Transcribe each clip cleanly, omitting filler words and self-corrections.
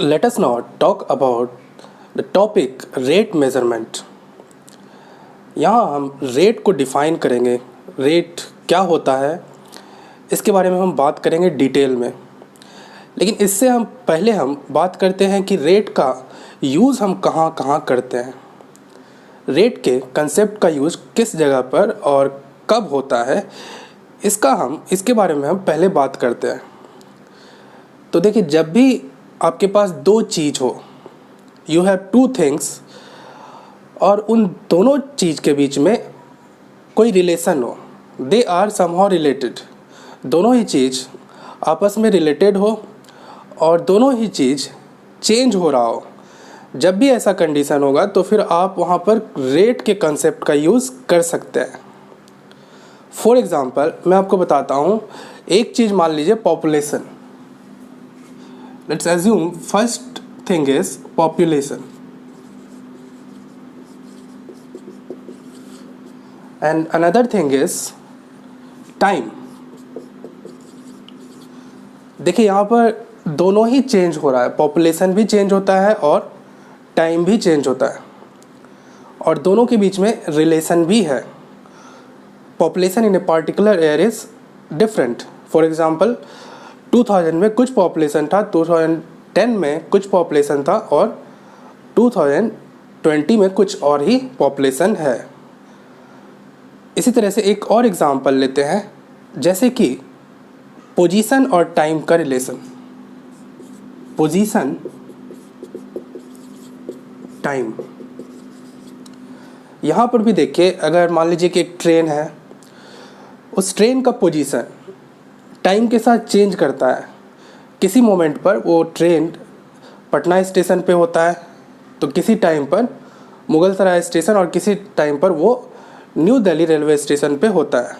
Let us now talk about the topic rate measurement. यहाँ हम rate को define करेंगे, रेट क्या होता है इसके बारे में हम बात करेंगे डिटेल में। लेकिन इससे पहले हम बात करते हैं कि रेट का यूज़ हम कहाँ कहाँ करते हैं, रेट के कंसेप्ट का यूज़ किस जगह पर और कब होता है, इसके बारे में हम पहले बात करते हैं। तो देखिए, जब भी आपके पास दो चीज़ हो, यू हैव टू थिंग्स, और उन दोनों चीज़ के बीच में कोई रिलेशन हो, दे आर समहाउ रिलेटेड, दोनों ही चीज़ आपस में रिलेटेड हो और दोनों ही चीज़ चेंज हो रहा हो, जब भी ऐसा कंडीशन होगा तो फिर आप वहाँ पर रेट के कंसेप्ट का यूज़ कर सकते हैं। फॉर एग्ज़ाम्पल मैं आपको बताता हूँ, एक चीज़ मान लीजिए population. Let's assume first thing is population and another thing is time. देखिए, यहाँ पर दोनों ही चेंज हो रहा है, पॉपुलेशन भी चेंज होता है और टाइम भी चेंज होता है, और दोनों के बीच में रिलेशन भी है। Population in a particular year is different. For example 2000 में कुछ पॉपुलेशन था, 2010 में कुछ पॉपुलेशन था और 2020 में कुछ और ही पॉपुलेशन है। इसी तरह से एक और एग्ज़ाम्पल लेते हैं, जैसे कि पोजीशन और टाइम का रिलेशन। पोजीशन, टाइम, यहाँ पर भी देखिए, अगर मान लीजिए कि एक ट्रेन है, उस ट्रेन का पोजीशन टाइम के साथ चेंज करता है। किसी मोमेंट पर वो ट्रेन पटना स्टेशन पे होता है, तो किसी टाइम पर मुगलसराय स्टेशन, और किसी टाइम पर वो न्यू दिल्ली रेलवे स्टेशन पे होता है।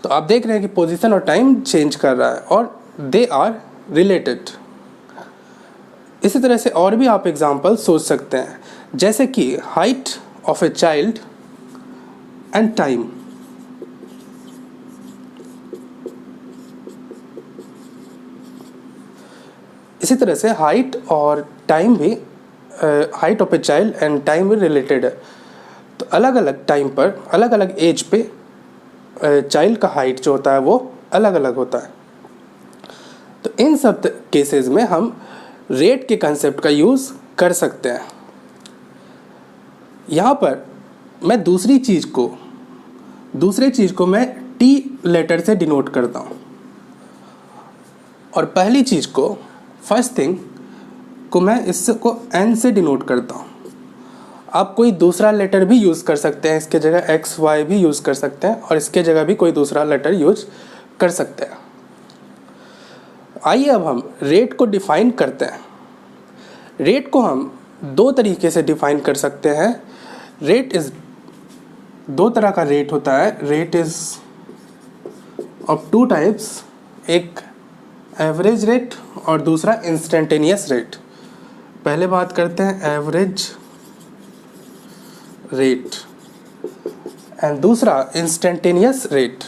तो आप देख रहे हैं कि पोजीशन और टाइम चेंज कर रहा है और दे आर रिलेटेड। इसी तरह से और भी आप एग्जांपल सोच सकते हैं, जैसे कि height of a child and time. इसी तरह से हाइट और टाइम भी, height of a child and time भी रिलेटेड है। तो अलग अलग टाइम पर, अलग अलग एज पे चाइल्ड का हाइट जो होता है वो अलग अलग होता है। तो इन सब केसेस में हम रेट के कंसेप्ट का यूज़ कर सकते हैं। यहाँ पर मैं दूसरे चीज़ को मैं टी लेटर से डिनोट करता हूँ, और पहली चीज़ को, फर्स्ट थिंग को मैं इसको एन से डिनोट करता हूँ। आप कोई दूसरा लेटर भी यूज़ कर सकते हैं, इसके जगह एक्स वाई भी यूज़ कर सकते हैं, और इसके जगह भी कोई दूसरा लेटर यूज कर सकते हैं। आइए अब हम रेट को डिफ़ाइन करते हैं। रेट को हम दो तरीके से डिफ़ाइन कर सकते हैं। रेट इज़, दो तरह का रेट होता है। Rate is of two types, एक एवरेज रेट और दूसरा इंस्टेंटेनियस रेट। पहले बात करते हैं एवरेज रेट एंड दूसरा इंस्टेंटेनियस रेट।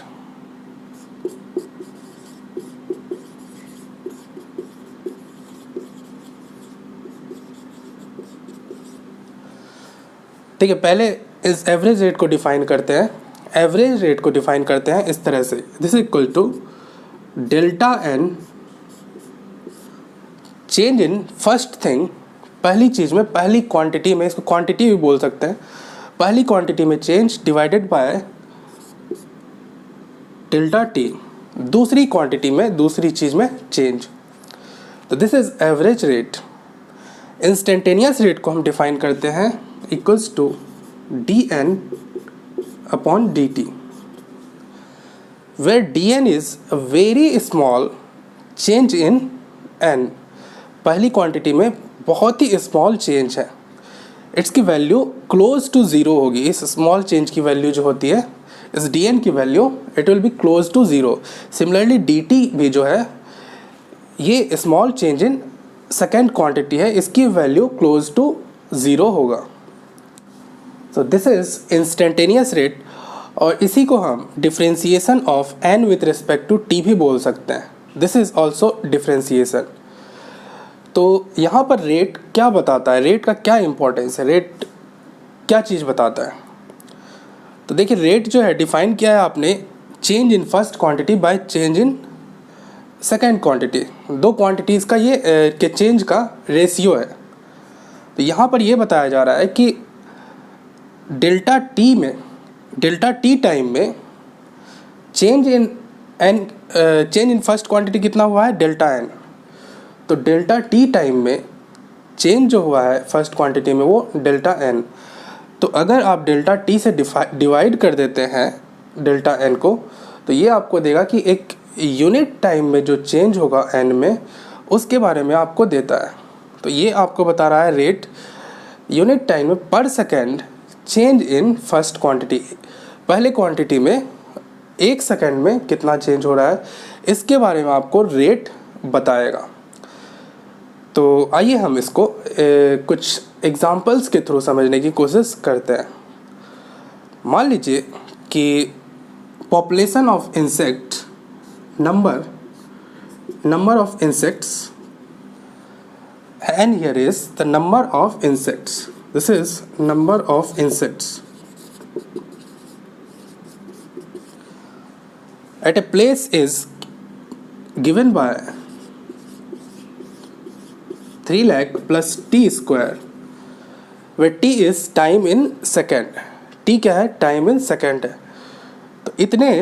ठीक है, पहले इस एवरेज रेट को डिफाइन करते हैं। एवरेज रेट को डिफाइन करते हैं इस तरह से, this is equal to delta N change in first thing, पहली चीज़ में, पहली क्वांटिटी में, इसको क्वांटिटी भी बोल सकते हैं, पहली क्वांटिटी में change divided by delta T, दूसरी क्वांटिटी में, दूसरी चीज़ में चेंज। तो this is average rate. Instantaneous rate को हम डिफाइन करते हैं equals to D N upon D T, where D N is a very small change in N, पहली क्वांटिटी में बहुत ही स्मॉल चेंज है, इसकी वैल्यू क्लोज टू ज़ीरो होगी। इस स्मॉल चेंज की वैल्यू जो होती है, इस डी एन की value, it will be close to zero. Similarly D T भी जो है, ये small change in second quantity है, इसकी वैल्यू क्लोज टू ज़ीरो होगा। So this is instantaneous rate, और इसी को हम differentiation of N with respect to T भी बोल सकते हैं। This is also differentiation. तो यहाँ पर रेट क्या बताता है, रेट का क्या इम्पोर्टेंस है, रेट क्या चीज़ बताता है। तो देखिए रेट जो है डिफाइन किया है आपने, change in first quantity by change in second quantity, दो क्वांटिटीज़ का ये के चेंज का रेशियो है। तो यहाँ पर ये बताया जा रहा है कि डेल्टा टी टाइम में चेंज इन फर्स्ट क्वांटिटी कितना हुआ है, डेल्टा एन। तो डेल्टा टी टाइम में चेंज जो हुआ है फर्स्ट क्वांटिटी में वो डेल्टा एन। तो अगर आप डेल्टा टी से डिवाइड कर देते हैं डेल्टा एन को, तो ये आपको देगा कि एक यूनिट टाइम में जो चेंज होगा एन में, उसके बारे में आपको देता है। तो ये आपको बता रहा है रेट यूनिट टाइम में पर second change in first quantity, पहले क्वांटिटी में एक सेकेंड में कितना चेंज हो रहा है, इसके बारे में आपको रेट बताएगा। तो आइए हम इसको कुछ एग्जांपल्स के थ्रू समझने की कोशिश करते हैं। मान लीजिए कि population of insect, number of insects, and here is the number of insects. This is number of insects at a place is given by 3 lakh plus t square, where t is time in second। t क्या है, time in second है। तो इतने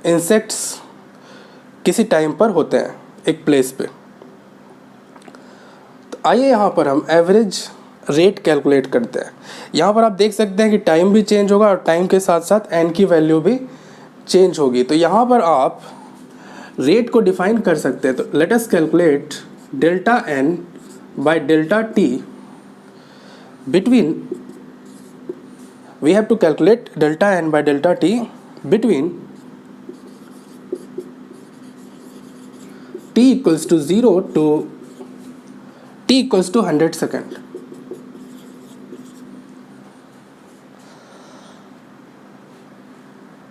insects किसी time पर होते हैं एक प्लेस पे। तो आइए यहाँ पर हम एवरेज रेट कैलकुलेट करते हैं। यहाँ पर आप देख सकते हैं कि टाइम भी चेंज होगा और टाइम के साथ साथ एन की वैल्यू भी चेंज होगी। तो यहाँ पर आप रेट को डिफाइन कर सकते हैं। तो let us calculate delta N by delta T between, we have to calculate delta n by delta t between t equals to 0 to t equals to 100 second.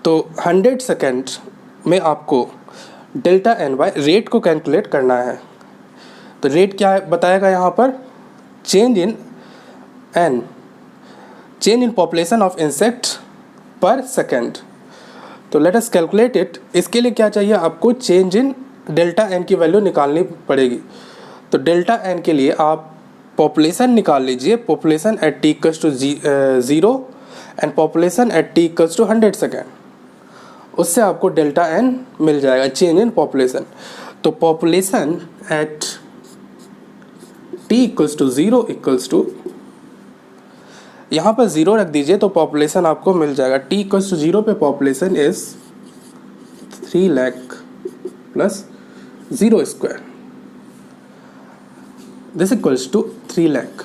तो 100 सेकेंड में आपको डेल्टा एन बाय रेट को calculate करना है। तो rate क्या बताएगा यहाँ पर, change in N, change in population of insect पर सेकेंड। तो लेट अस कैलकुलेट इट। इसके लिए क्या चाहिए आपको, चेंज इन डेल्टा एन की वैल्यू निकालनी पड़ेगी। तो डेल्टा एन के लिए आप पॉपुलेशन निकाल लीजिए, population at T equals to 0 and population at T equals to 100 second. उससे आपको डेल्टा एन मिल जाएगा, चेंज इन पॉपुलेशन। तो population at T equals to 0 equals to, यहाँ पर 0 रख दीजिए तो पॉपुलेशन आपको मिल जाएगा। टी इक्वल्स टू 0 पे population is 3 lakh plus 0 square, this equals to 3 lakh.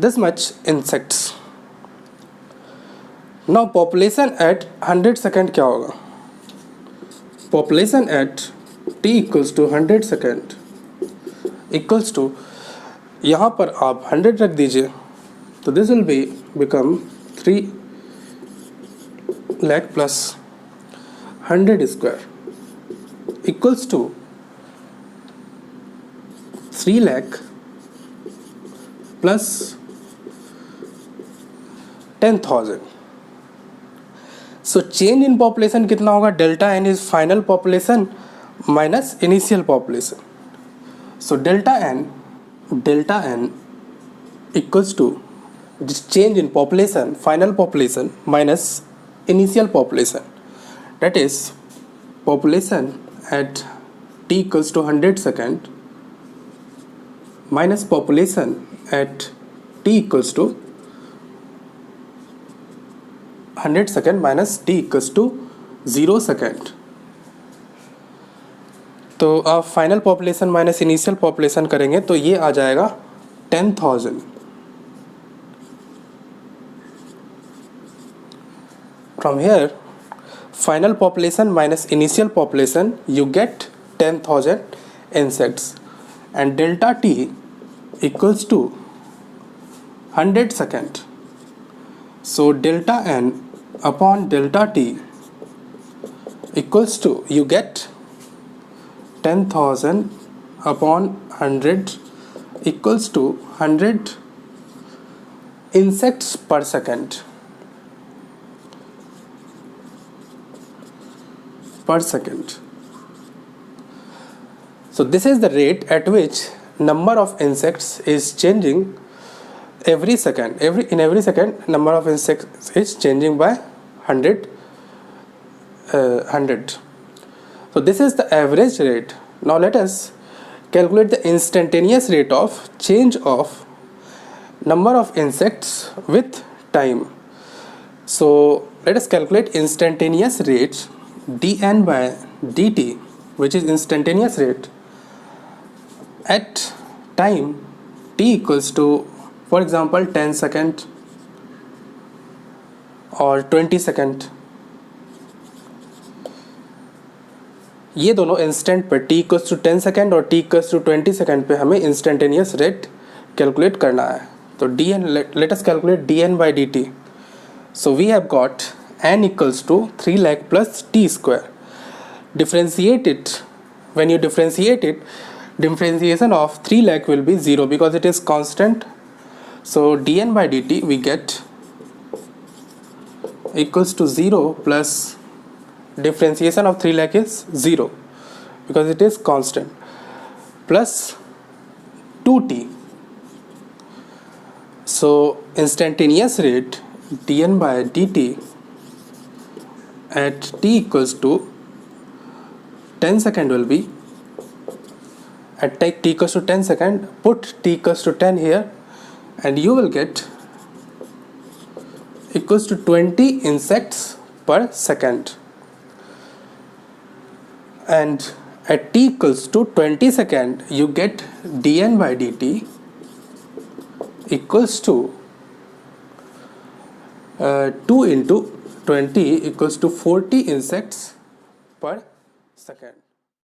This much insects. Now population at 100 second क्या होगा, population at T equals to 100 second equals to, यहाँ पर आप 100 रख दीजिए तो this will be become 3 lakh plus 100 square equals to 3 lakh plus 10,000। So change in population कितना होगा, delta N is final population minus initial population. So delta n equals to just change in population, final population minus initial population, that is population at t equals to 100 second minus population at t equals to 100 second minus t equals to 0 second। तो आप final population minus initial population करेंगे तो ये आ जाएगा 10,000। From here final population minus initial population you get 10,000 insects and delta T equals to 100 second. So delta N upon delta T equals to, you get 10,000 upon 100 equals to 100 insects per second. So this is the rate at which number of insects is changing every second. In every second, number of insects is changing by 100. So this is the average rate. Now let us calculate the instantaneous rate of change of number of insects with time. So let us calculate instantaneous rate dn by dt, which is instantaneous rate at time t equals to, for example, 10 second or 20 second. ये दोनों instant पे t equals to 10 second और t equals to 20 second पे हमें instantaneous rate calculate करना है. तो dn, let us calculate dn by dt. So we have got n equals to 3 lakh plus t square. Differentiate it. When you differentiate it, differentiation of 3 lakh will be 0 because it is constant. So dn by dt we get equals to 0 plus differentiation of 3 lakh is 0 because it is constant, plus 2t. So instantaneous rate dn by dt at t equals to 10 second will be, at t equals to 10 second, put t equals to 10 here and you will get equals to 20 insects per second. And at t equals to 20 second you get dn by dt equals to 2 into 20 equals to 40 insects per second.